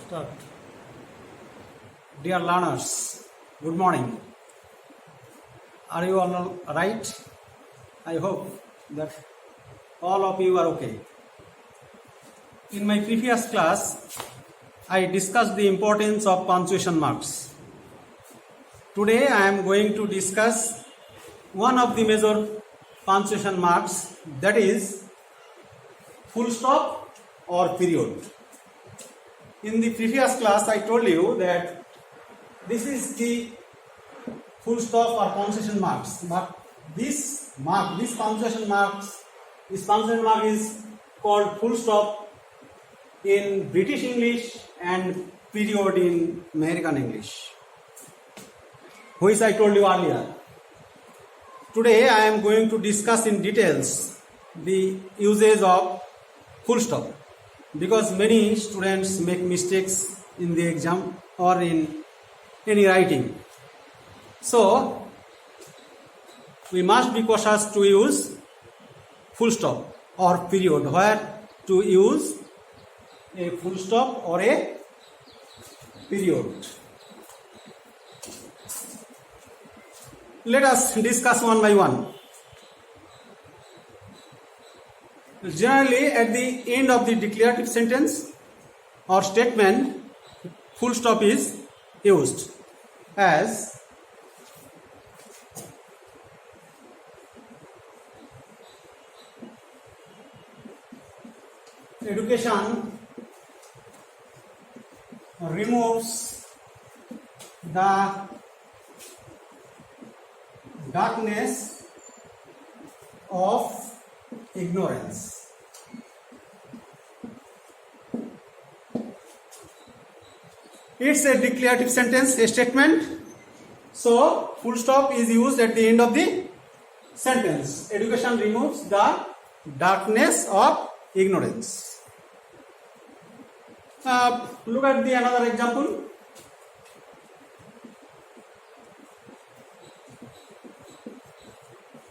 Start. Dear learners, good morning. Are you all right? I hope that all of you are okay. In my previous class, I discussed the importance of punctuation marks. Today I am going to discuss one of the major punctuation marks, that is full stop or period. In the previous class I told you that this is the full stop or punctuation marks, but this punctuation mark is called full stop in British English and period in American English, which I told you earlier. Today I am going to discuss in details the usage of full stop, because many students make mistakes in the exam or in any writing. So we must be cautious to use full stop or period, where to use a full stop or a period. Let us discuss one by one. Generally, at the end of the declarative sentence or statement, full stop is used as education removes the darkness of ignorance. It's a declarative sentence, a statement. So full stop is used at the end of the sentence. Education removes the darkness of ignorance. Look at the another example.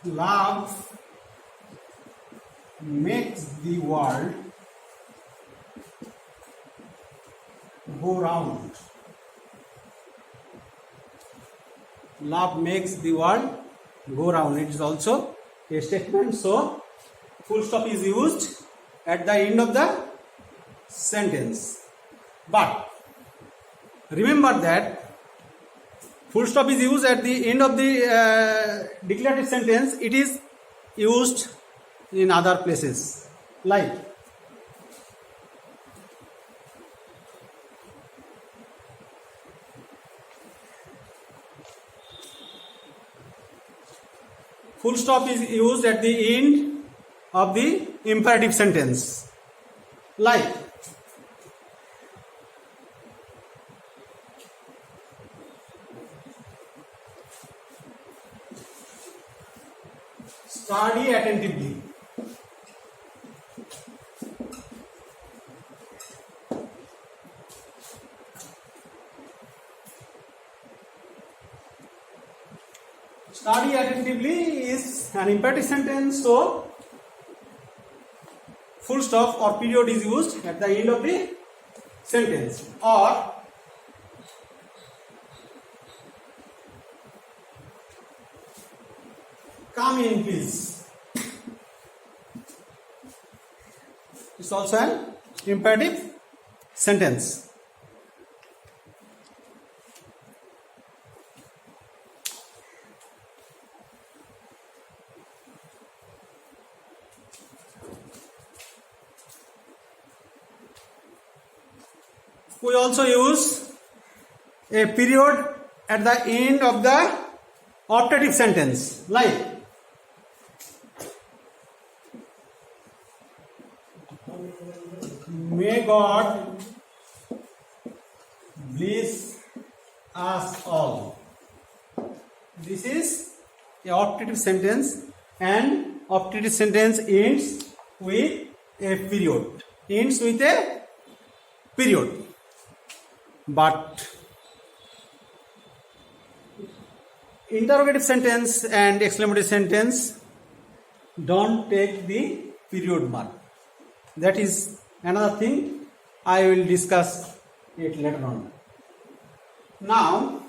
Love makes the world go round. Love makes the world go round. It is also a statement. So full stop is used at the end of the sentence. But remember that full stop is used at the end of the declarative sentence. It is used in other places, like full stop is used at the end of the imperative sentence, like study attentively. Study attentively is an imperative sentence, so full stop or period is used at the end of the sentence. Or come in please. It's also an imperative sentence. We also use a period at the end of the optative sentence, like may God bless us all. This is a optative sentence, and optative sentence ends with a period. Ends with a period. But interrogative sentence and exclamative sentence don't take the period mark. That is another thing I will discuss it later on. Now,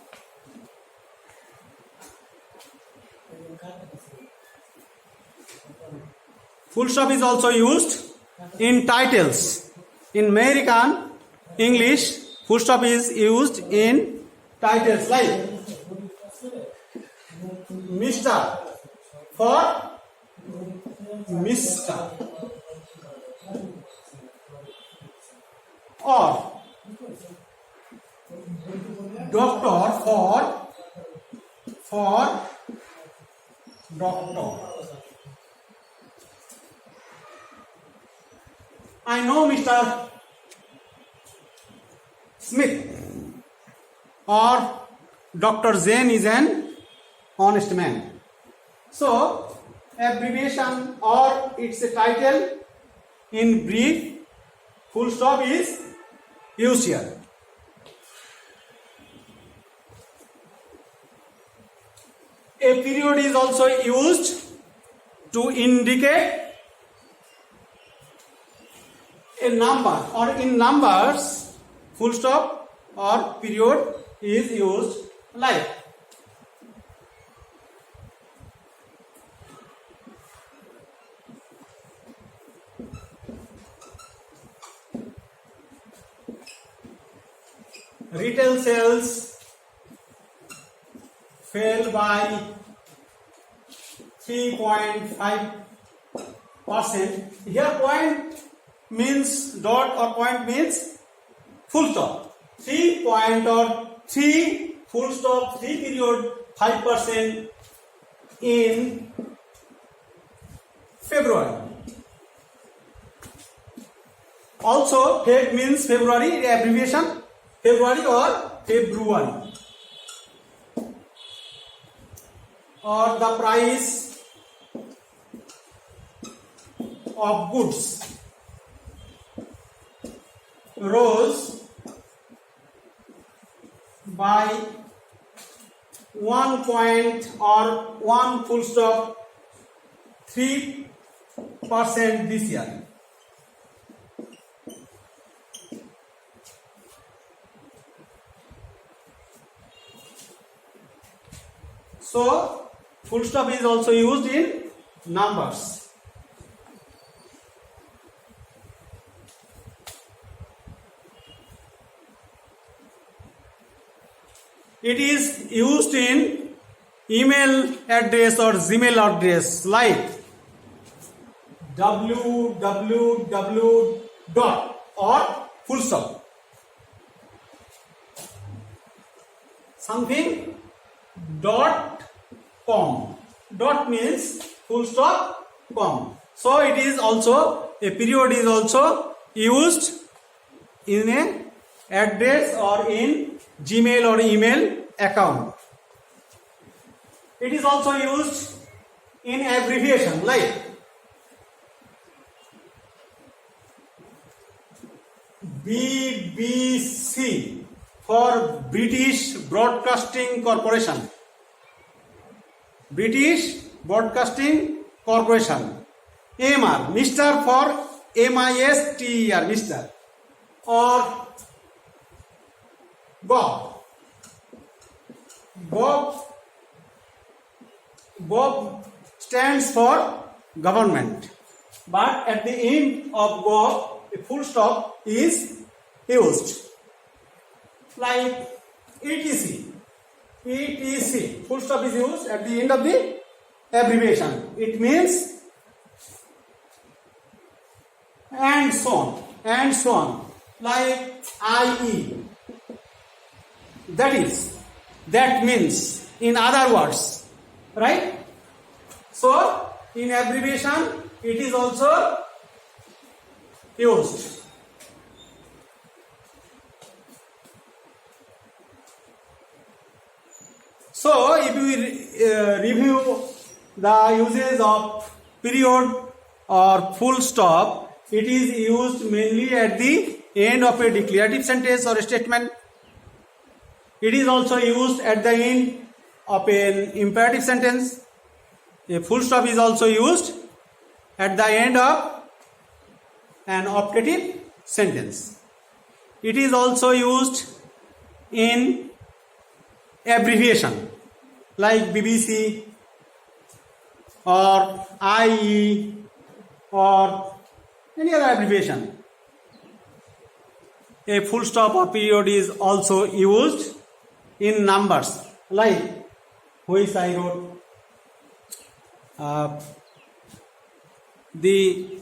full stop is also used in titles. In American English, full stop is used in titles like Mr. for Mr. or Doctor for Doctor. I know Mr. Smith or Dr. Zain is an honest man. So, abbreviation or its a title in brief, full stop is used here. A period is also used to indicate a number, or in numbers, full stop or period is used like retail sales fell by 3.5%. Here point means dot or point means full stop. 3 point or 3 full stop 3 period 5% in February. Also, Feb means February, abbreviation February or February. Or the price of goods rose by 1 point or 1 full stop 3% this year. So, full stop is also used in numbers. It is used in email address or Gmail address like www dot or full stop. Something dot com. Dot means full stop com. So it is also a period is also used in a address or in Gmail or email account. It is also used in abbreviation like BBC for British Broadcasting Corporation. British Broadcasting Corporation. MR, Mr. for MISTER, Mr. Or Bob. Bob stands for government. But at the end of Bob, a full stop is used. Like ETC. ETC. Full stop is used at the end of the abbreviation. It means and so on. And so on. Like IE. That means, in other words, right? So, in abbreviation, it is also used. So, if we review the uses of period or full stop, it is used mainly at the end of a declarative sentence or a statement. It is also used at the end of an imperative sentence. A full stop is also used at the end of an optative sentence. It is also used in abbreviation like BBC or IE or any other abbreviation. A full stop or period is also used in numbers like which I wrote. The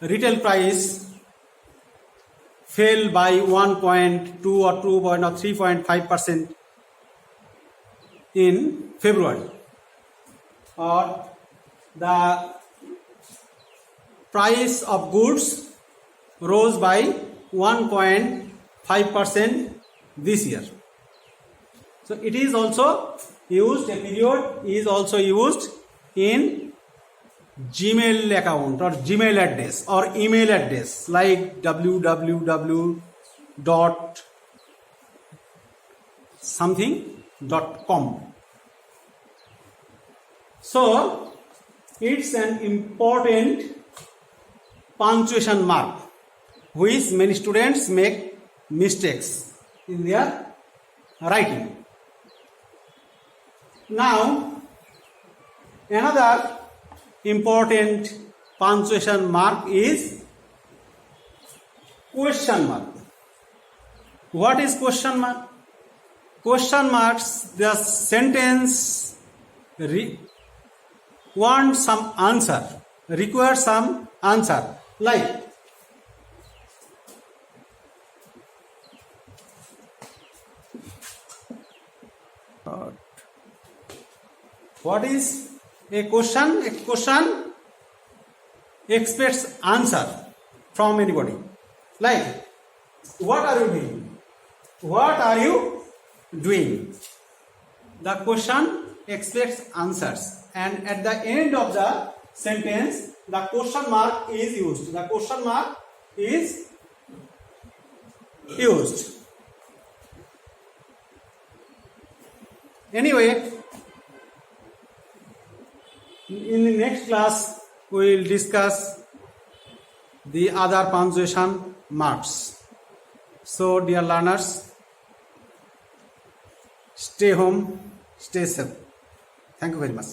retail price fell by 1.2 or 2 or 3.5% in February, or the price of goods rose by 1.5% this year. So it is also used, a period is also used in Gmail account or Gmail address or email address like www.something.com. So it's an important punctuation mark which many students make mistakes in their writing. Now another important punctuation mark is question mark. What is question mark? Question marks, the sentence want some answer, require some answer, like what is a question? A question expects answer from anybody. Like, what are you doing? What are you doing? The question expects answers, and at the end of the sentence, the question mark is used. The question mark is used. Anyway, in the next class, we will discuss the other punctuation marks. So, dear learners, stay home, stay safe. Thank you very much.